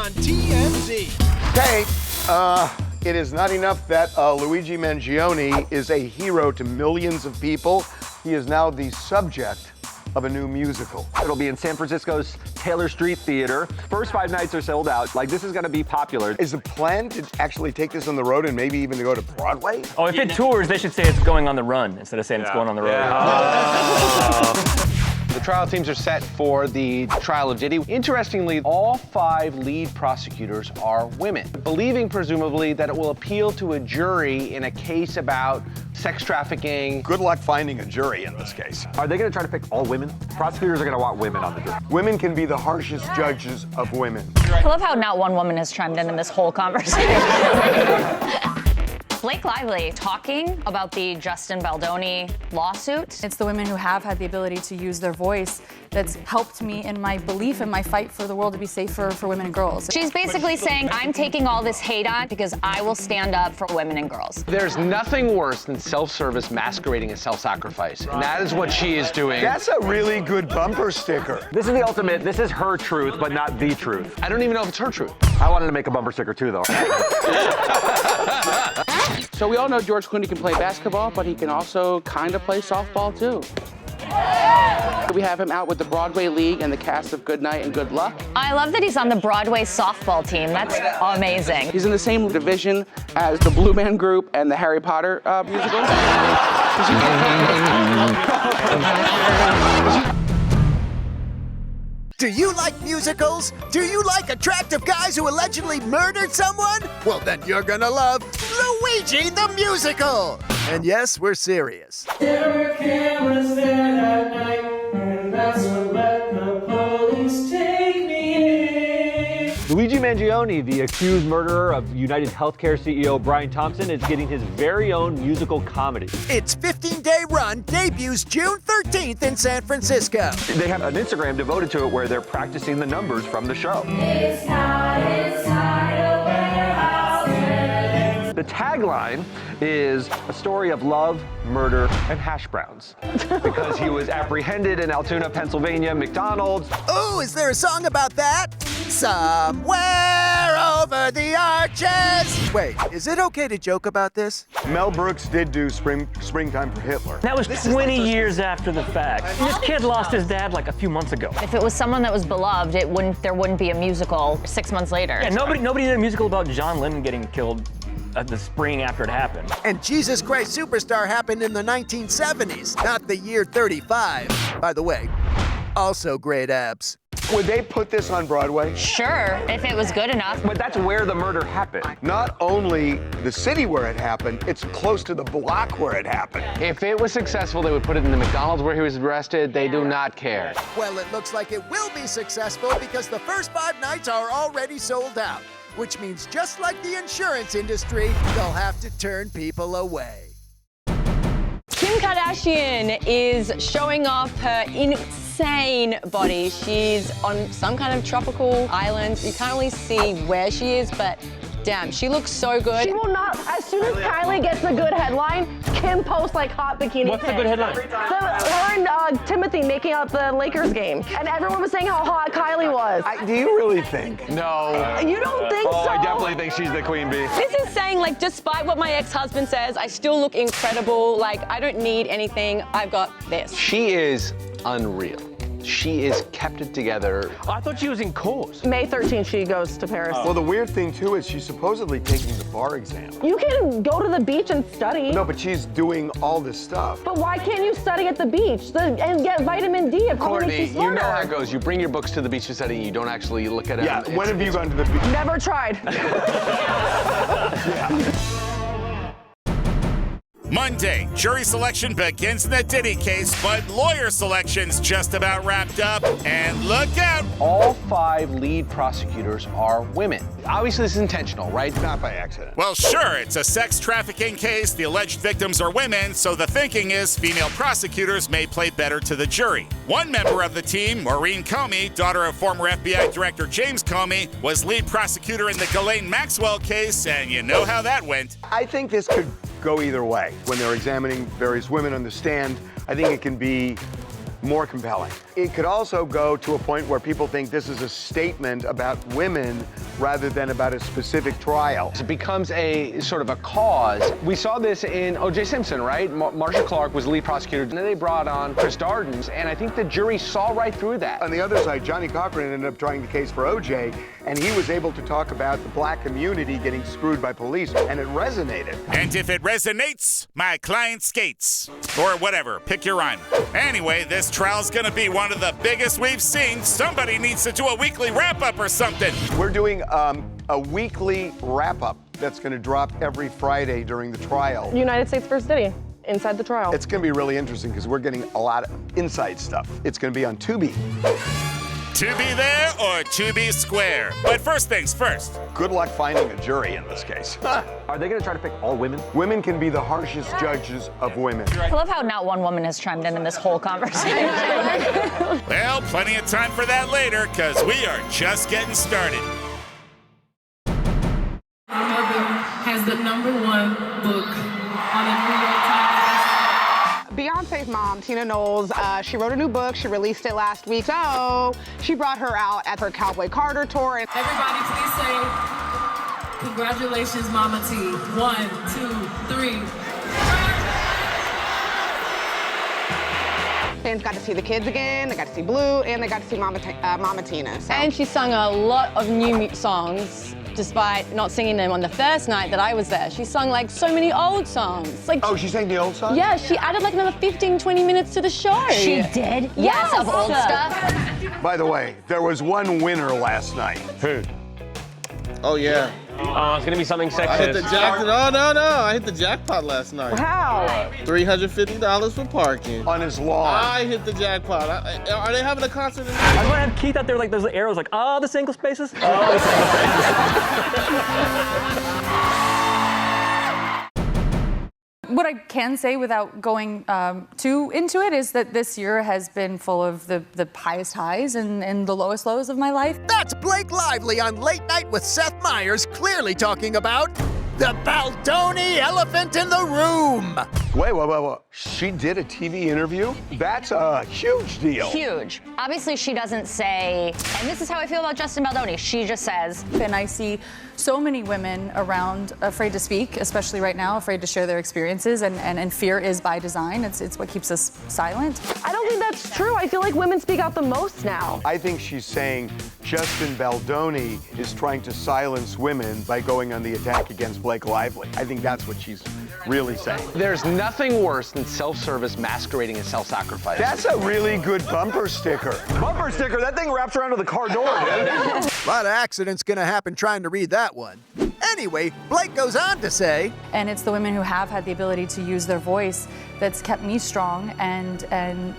on TMZ. Okay, it is not enough that Luigi Mangione is a hero to millions of people. He is now the subject of a new musical. It'll be in San Francisco's Taylor Street Theater. First 5 nights are sold out. Like, this is gonna be popular. Is the plan to actually take this on the road and maybe even to go to Broadway? Oh, if it tours, they should say it's going on the run instead of saying it's going on the road. The trial teams are set for the trial of Diddy. Interestingly, all 5 lead prosecutors are women, believing presumably that it will appeal to a jury in a case about sex trafficking. Good luck finding a jury in this case. Are they gonna try to pick all women? Prosecutors are gonna want women on the jury. Women can be the harshest judges of women. I love how not one woman has chimed in this whole conversation. Blake Lively talking about the Justin Baldoni lawsuit. It's the women who have had the ability to use their voice that's helped me in my belief in my fight for the world to be safer for women and girls. She's basically saying, I'm taking all this hate on because I will stand up for women and girls. There's nothing worse than self-service masquerading as self-sacrifice, and that is what she is doing. That's a really good bumper sticker. This is the ultimate, this is her truth, but not the truth. I don't even know if it's her truth. I wanted to make a bumper sticker too, though. So we all know George Clooney can play basketball, but he can also kind of play softball too. We have him out with the Broadway League and the cast of Good Night and Good Luck. I love that he's on the Broadway softball team. That's amazing. He's in the same division as the Blue Man Group and the Harry Potter musical. Do you like musicals? Do you like attractive guys who allegedly murdered someone? Well, then you're gonna love Luigi the Musical. And yes, we're serious. There were cameras there that night, and that's what let the police take me in. Luigi Mangione, the accused murderer of United Healthcare CEO Brian Thompson, is getting his very own musical comedy. Its 15-day run debuts June 13th in San Francisco. They have an Instagram devoted to it where they're practicing the numbers from the show. It's not a warehouse. The tagline is a story of love, murder, and hash browns. Because he was apprehended in Altoona, Pennsylvania, McDonald's. Oh, is there a song about that? Somewhere over the arches. Wait, is it okay to joke about this? Mel Brooks did do Springtime for Hitler. That was 20 years after the fact. This kid lost his dad like a few months ago. If it was someone that was beloved, there wouldn't be a musical 6 months later. Yeah, nobody did a musical about John Lennon getting killed the spring after it happened. And Jesus Christ Superstar happened in the 1970s, not the year 35. By the way, also great abs. Would they put this on Broadway? Sure, if it was good enough. But that's where the murder happened. Not only the city where it happened, it's close to the block where it happened. If it was successful, they would put it in the McDonald's where he was arrested. They do not care. Well, it looks like it will be successful because the first 5 nights are already sold out, which means just like the insurance industry, they'll have to turn people away. Kim Kardashian is showing off her insane body. She's on some kind of tropical island. You can't really see where she is, but damn, she looks so good. She will not, as soon as Kylie gets the good headline, Kim posts like hot bikini What's the pics. good headline? Her and Timothy making out the Lakers game. And everyone was saying how hot Kylie was. Do you really think? No. You don't think so? I definitely think she's the queen bee. This is saying, like, despite what my ex-husband says, I still look incredible. Like, I don't need anything. I've got this. She is unreal. She is kept it together. I thought she was in course. May 13th, she goes to Paris. Well, the weird thing, too, is she's supposedly taking the bar exam. You can go to the beach and study. No, but she's doing all this stuff. But why can't you study at the beach and get vitamin D? It probably Courtney, makes you you know smarter. how it goes. You bring your books to the beach to study, and you don't actually look at it. Yeah, when have you gone to the beach? Never tried. Monday, jury selection begins in the Diddy case, but lawyer selection's just about wrapped up. And look out! All 5 lead prosecutors are women. Obviously, this is intentional, right? Not by accident. Well, sure, it's a sex trafficking case. The alleged victims are women, so the thinking is female prosecutors may play better to the jury. One member of the team, Maureen Comey, daughter of former FBI Director James Comey, was lead prosecutor in the Ghislaine Maxwell case, and you know how that went. I think this could go either way. When they're examining various women on the stand, I think it can be more compelling. It could also go to a point where people think this is a statement about women rather than about a specific trial. It becomes a sort of a cause. We saw this in O.J. Simpson, right? Marcia Clark was the lead prosecutor, and then they brought on Chris Darden, and I think the jury saw right through that. On the other side, Johnny Cochran ended up trying the case for O.J., and he was able to talk about the black community getting screwed by police, and it resonated. And if it resonates, my client skates. Or whatever, pick your rhyme. Anyway, this trial's gonna be one of the biggest we've seen. Somebody needs to do a weekly wrap-up or something. We're doing a weekly wrap-up that's gonna drop every Friday during the trial. United States versus Diddy, inside the trial. It's gonna be really interesting because we're getting a lot of inside stuff. It's gonna be on Tubi. To be there or to be square. But first things first. Good luck finding a jury in this case. Are they going to try to pick all women? Women can be the harshest judges of women. I love how not one woman has chimed in this whole conversation. Well, plenty of time for that later, because we are just getting started. My mother has the #1 book on the New York Times. Beyonce's mom, Tina Knowles, she wrote a new book. She released it last week. So she brought her out at her Cowboy Carter tour. And Everybody, please say, congratulations, Mama T. 1, 2, 3. fans got to see the kids again. They got to see Blue, and they got to see Mama Tina. So. And she sung a lot of new songs, despite not singing them on the first night that I was there. She sung like so many old songs. Like, oh, she sang the old songs? Yeah, she added like another 15, 20 minutes to the show. She did? Yes, of old stuff. By the way, there was one winner last night. Who? Oh, yeah. Oh, it's gonna be something sexist. I hit the jackpot. Oh, no. I hit the jackpot last night. How? $350 for parking. On his lawn. I hit the jackpot. Are they having a concert in I was gonna have Keith out there like those arrows, like, oh, the single spaces. Oh, the single spaces. What I can say without going too into it is that this year has been full of the highest highs and the lowest lows of my life. That's Blake Lively on Late Night with Seth Meyers, clearly talking about the Baldoni elephant in the room. Wait. She did a TV interview? That's a huge deal. Huge. Obviously, she doesn't say, and this is how I feel about Justin Baldoni. She just says. And I see so many women around afraid to speak, especially right now, afraid to share their experiences, and fear is by design. It's what keeps us silent. I don't think that's true. I feel like women speak out the most now. I think she's saying Justin Baldoni is trying to silence women by going on the attack against Blake Lively. I think that's what she's really saying. There's nothing worse than self-service masquerading as self-sacrifice. That's a really good bumper sticker. Bumper sticker? That thing wraps around to the car door, dude. A lot of accidents gonna happen trying to read that one. Anyway, Blake goes on to say, and it's the women who have had the ability to use their voice that's kept me strong and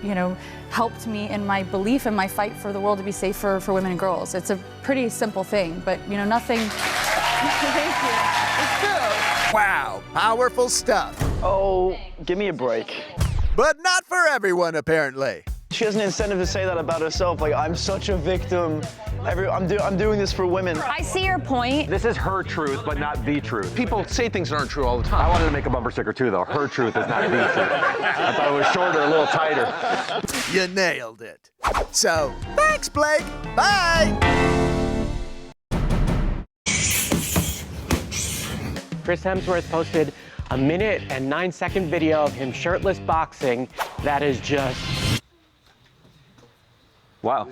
you know, helped me in my belief and my fight for the world to be safer for women and girls. It's a pretty simple thing, but you know, nothing. Thank you. It's true. Wow, powerful stuff. Oh, give me a break. But not for everyone, apparently. She has an incentive to say that about herself. Like, I'm such a victim. I'm doing this for women. I see your point. This is her truth, but not the truth. People say things that aren't true all the time. I wanted to make a bumper sticker too, though. Her truth is not the truth. I thought it was shorter, a little tighter. You nailed it. So, thanks, Blake. Bye. Chris Hemsworth posted a 1 and 9 second video of him shirtless boxing that is just... Wow.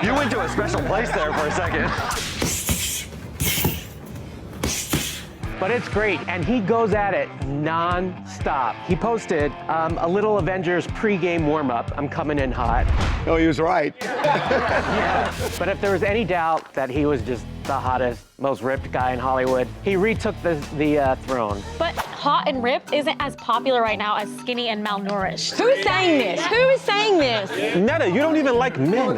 You went to a special place there for a second. But it's great, and he goes at it non-stop. He posted a little Avengers pre-game warm-up. I'm coming in hot. No, he was right. But if there was any doubt that he was just the hottest, most ripped guy in Hollywood, he retook the throne. But hot and ripped isn't as popular right now as skinny and malnourished. Who's saying this? Who is saying this? Netta, you don't even like men.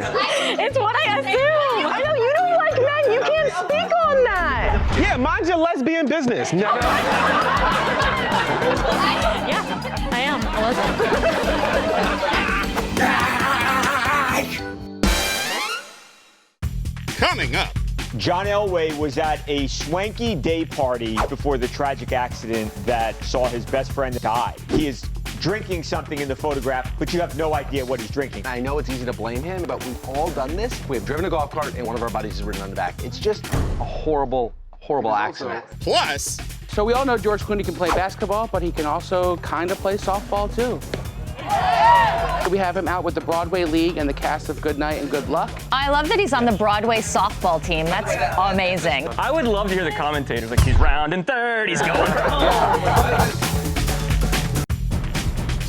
It's what I assume. I know you don't like men. You can't speak on that. Yeah, mind your lesbian business, Netta. Yeah, I am a lesbian. Coming up. John Elway was at a swanky day party before the tragic accident that saw his best friend die. He is drinking something in the photograph, but you have no idea what he's drinking. I know it's easy to blame him, but we've all done this. We've driven a golf cart and one of our buddies is written on the back. It's just a horrible, horrible accident. Plus, So we all know George Clooney can play basketball, but he can also kind of play softball too. We have him out with the Broadway League and the cast of Good Night and Good Luck. I love that he's on the Broadway softball team. That's amazing. I would love to hear the commentators like, he's rounding third, he's going for home.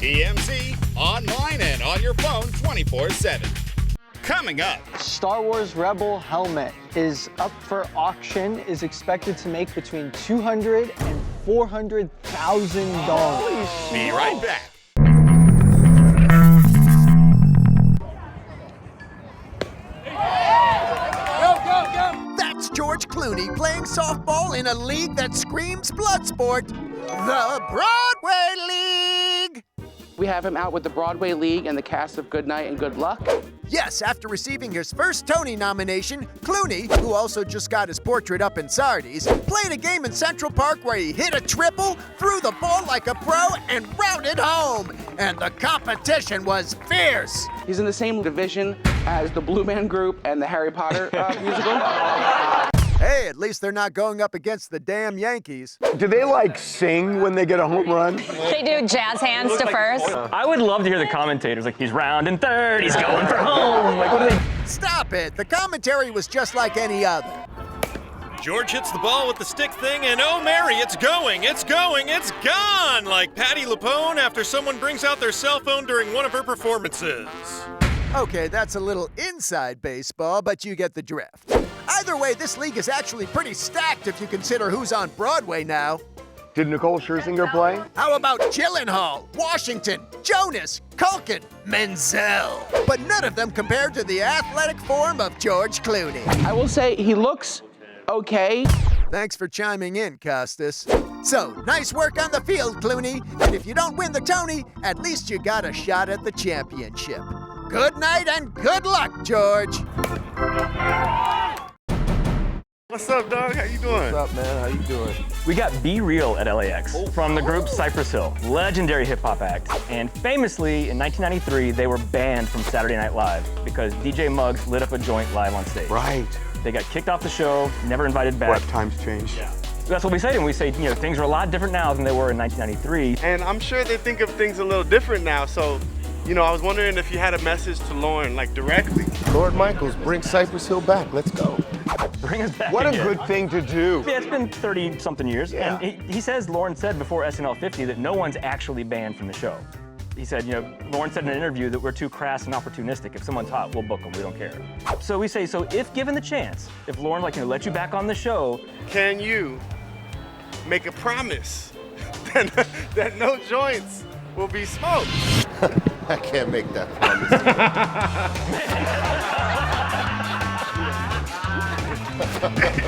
TMZ, online and on your phone 24/7. Coming up. Star Wars Rebel helmet is up for auction, is expected to make between $200,000 and $400,000. Be right back. That's George Clooney playing softball in a league that screams blood sport, the Broadway League. We have him out with the Broadway League and the cast of Good Night and Good Luck. Yes, after receiving his first Tony nomination, Clooney, who also just got his portrait up in Sardi's, played a game in Central Park where he hit a triple, threw the ball like a pro, and rounded home. And the competition was fierce. He's in the same division as the Blue Man Group and the Harry Potter musical. Hey, at least they're not going up against the damn Yankees. Do they like sing when they get a home run? They do jazz hands to first. I would love to hear the commentators like, he's rounding third, he's going for home. Like, what are they? Stop it. The commentary was just like any other. George hits the ball with the stick thing, and oh, Mary, it's going, it's gone! Like Patti LuPone after someone brings out their cell phone during one of her performances. Okay, that's a little inside baseball, but you get the drift. Either way, this league is actually pretty stacked if you consider who's on Broadway now. Did Nicole Scherzinger play? How about Gyllenhaal, Washington, Jonas, Culkin, Menzel? But none of them compared to the athletic form of George Clooney. I will say he looks okay. Thanks for chiming in, Costas. So, nice work on the field, Clooney. And if you don't win the Tony, at least you got a shot at the championship. Good night and good luck, George. What's up, dog? How you doing? What's up, man? How you doing? We got Be Real at LAX from the group Cypress Hill, legendary hip-hop act. And famously, in 1993, they were banned from Saturday Night Live because DJ Muggs lit up a joint live on stage. Right. They got kicked off the show, never invited back. What, times changed? Yeah. That's what we say, and we say, you know, things are a lot different now than they were in 1993. And I'm sure they think of things a little different now, so, you know, I was wondering if you had a message to Lauren, like directly. Lord Michaels, bring Cypress Hill back. Let's go. Bring us back What again. a good thing to do. Yeah, it's been 30-something years. Yeah. And he says, Lauren said before SNL 50 that no one's actually banned from the show. He said, you know, Lauren said in an interview that we're too crass and opportunistic. If someone's hot, we'll book them. We don't care. So we say, so if given the chance, if Lauren, like, you know, let you back on the show, Can you make a promise that no joints will be smoked? I can't make that promise.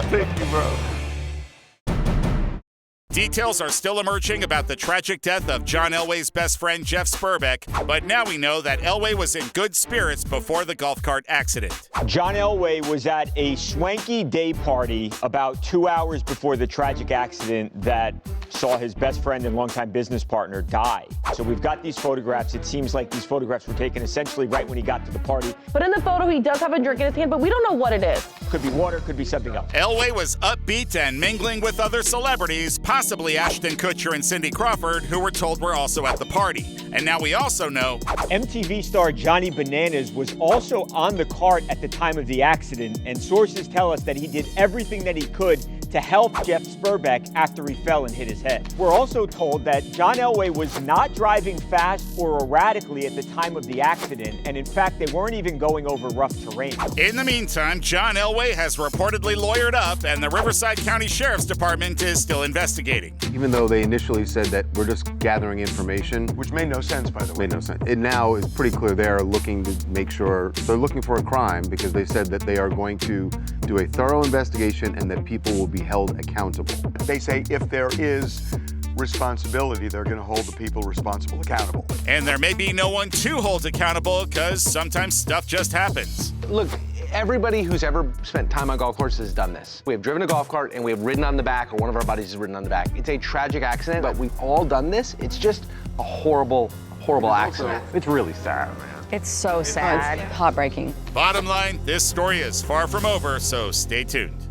Thank you, bro. Details are still emerging about the tragic death of John Elway's best friend, Jeff Sperbeck, but now we know that Elway was in good spirits before the golf cart accident. John Elway was at a swanky day party about 2 hours before the tragic accident that saw his best friend and longtime business partner die. So we've got these photographs. It seems like these photographs were taken essentially right when he got to the party. But in the photo, he does have a drink in his hand, but we don't know what it is. Could be water, could be something else. Elway was upbeat and mingling with other celebrities, possibly Ashton Kutcher and Cindy Crawford, who we're told were also at the party. And now we also know MTV star Johnny Bananas was also on the cart at the time of the accident, and sources tell us that he did everything that he could to help Jeff Sperbeck after he fell and hit his head. We're also told that John Elway was not driving fast or erratically at the time of the accident, and in fact, they weren't even going over rough terrain. in the meantime, John Elway has reportedly lawyered up, and the Riverside County Sheriff's Department is still investigating. Even though they initially said that we're just gathering information. Which made no sense, by the way. Made no sense. It now is pretty clear they're looking to make sure, they're looking for a crime because they said that they are going to do a thorough investigation and that people will be held accountable. They say if there is responsibility, they're going to hold the people responsible accountable. And there may be no one to hold accountable because sometimes stuff just happens. Look, Everybody who's ever spent time on golf courses has done this. We have driven a golf cart and we have ridden on the back, or one of our buddies has ridden on the back. It's a tragic accident, but we've all done this. It's just a horrible, horrible accident. It's really sad, man. It's so sad. Heartbreaking. Bottom line, this story is far from over, so stay tuned.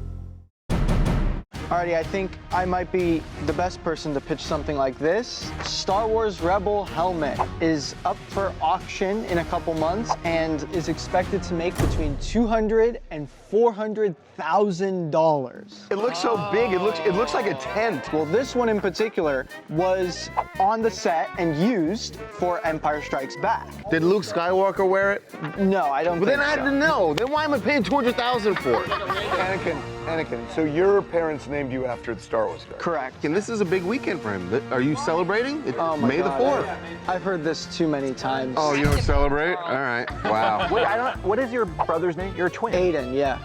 Alrighty, I think I might be the best person to pitch something like this. Star Wars Rebel helmet is up for auction in a couple months and is expected to make between $200,000 and $400,000. It looks so big. It looks like a tent. Well, this one in particular was on the set and used for Empire Strikes Back. Did Luke Skywalker wear it? No, I don't think Then I so. didn't know. Then why am I paying $200,000 for it? Anakin, so your parents named you after the Star Wars guy? Correct. And this is a big weekend for him. Are you celebrating? It's Oh my May God, the 4th. I've heard this too many times. Oh, you don't celebrate? All right. Wow. Wait, what is your brother's name? You're a twin. Aiden, yeah.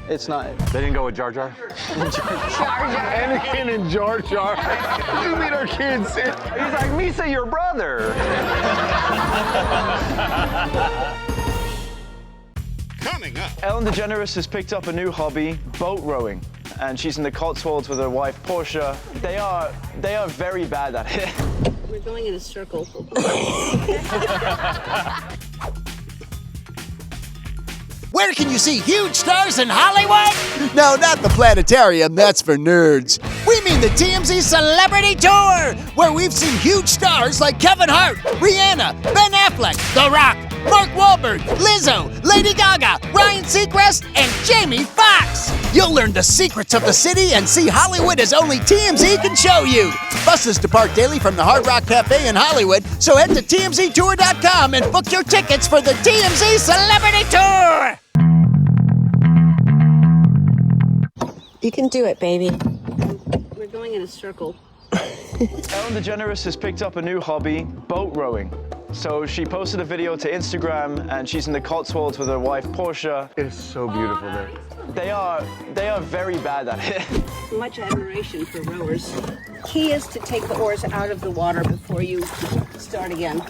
It's not. They didn't go with Jar Jar? Anakin and Jar Jar. You mean our kids? He's like, Misa, your brother. Coming up. Ellen DeGeneres has picked up a new hobby, boat rowing. And she's in the Cotswolds with her wife, Portia. They are very bad at it. We're going in a circle. Where can you see huge stars in Hollywood? No, not the planetarium, that's for nerds. We mean the TMZ Celebrity Tour, where we've seen huge stars like Kevin Hart, Rihanna, Ben Affleck, The Rock, Mark Wahlberg, Lizzo, Lady Gaga, Ryan Seacrest, and Jamie Foxx. You'll learn the secrets of the city and see Hollywood as only TMZ can show you. Buses depart daily from the Hard Rock Cafe in Hollywood, so head to TMZTour.com and book your tickets for the TMZ Celebrity Tour. You can do it, baby. We're going in a circle. Ellen DeGeneres has picked up a new hobby, boat rowing. So she posted a video to Instagram, and she's in the Cotswolds with her wife, Portia. It is so beautiful there. They are very bad at it. Much admiration for rowers. Key is to take the oars out of the water before you start again.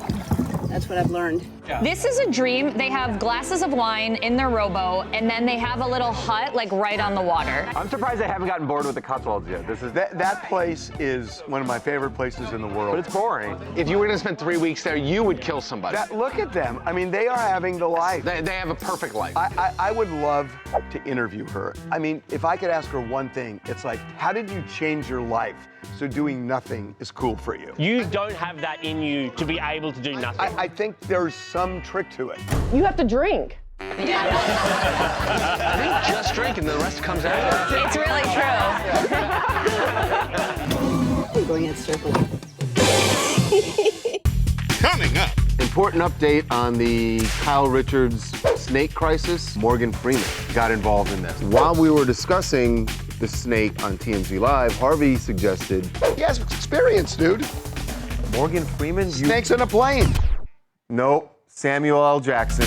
That's what I've learned. This is a dream. They have glasses of wine in their rowboat, and then they have a little hut like right on the water. I'm surprised they haven't gotten bored with the Cotswolds yet. This is That place is one of my favorite places in the world. But it's boring. If you were gonna spend 3 weeks there, you would kill somebody. Look at them. I mean, they are having the life. They have a perfect life. I would love to interview her. I mean, if I could ask her one thing, it's like, how did you change your life so doing nothing is cool for you? You don't have that in you to be able to do nothing. I think there's some trick to it. You have to drink. I think just drink and the rest comes out. It's really true. We're going in a circle. Coming up. Important update on the Kyle Richards snake crisis. Morgan Freeman got involved in this. While we were discussing the snake on TMZ Live, Harvey suggested, He has experience, dude. Morgan Freeman? Snakes in a plane. Nope. Samuel L. Jackson.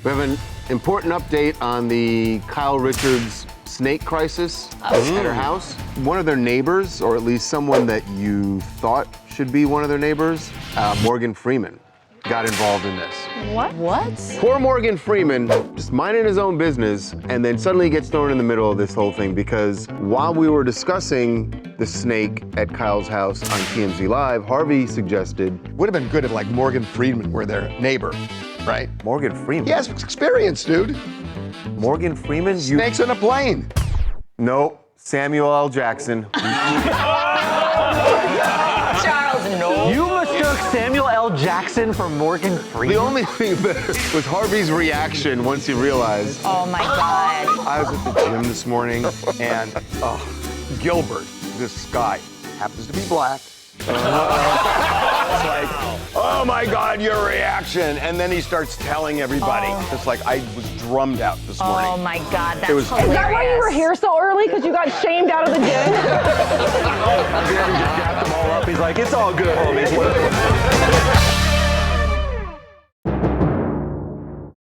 We have an important update on the Kyle Richards snake crisis at her house. One of their neighbors, or at least someone that you thought should be one of their neighbors, Morgan Freeman, got involved in this. What? Poor Morgan Freeman, just minding his own business, and then suddenly gets thrown in the middle of this whole thing because while we were discussing the snake at Kyle's house on TMZ Live, Harvey suggested, Would have been good if like Morgan Freeman were their neighbor, right? Morgan Freeman? He has experience, dude. Morgan Freeman? Snakes in a plane. Nope. Samuel L. Jackson. Charles, no. You mistook Samuel L. Jackson for Morgan Freeman? The only thing better was Harvey's reaction once he realized. Oh my God. I was at the gym this morning, and Gilbert, this guy, happens to be black. It's like, oh my God, your reaction. And then he starts telling everybody. It's like I was drummed out this morning. Oh my God, that's was- hilarious. Is that why you were here so early? Because you got shamed out of the gym? He's like, it's all good, homies.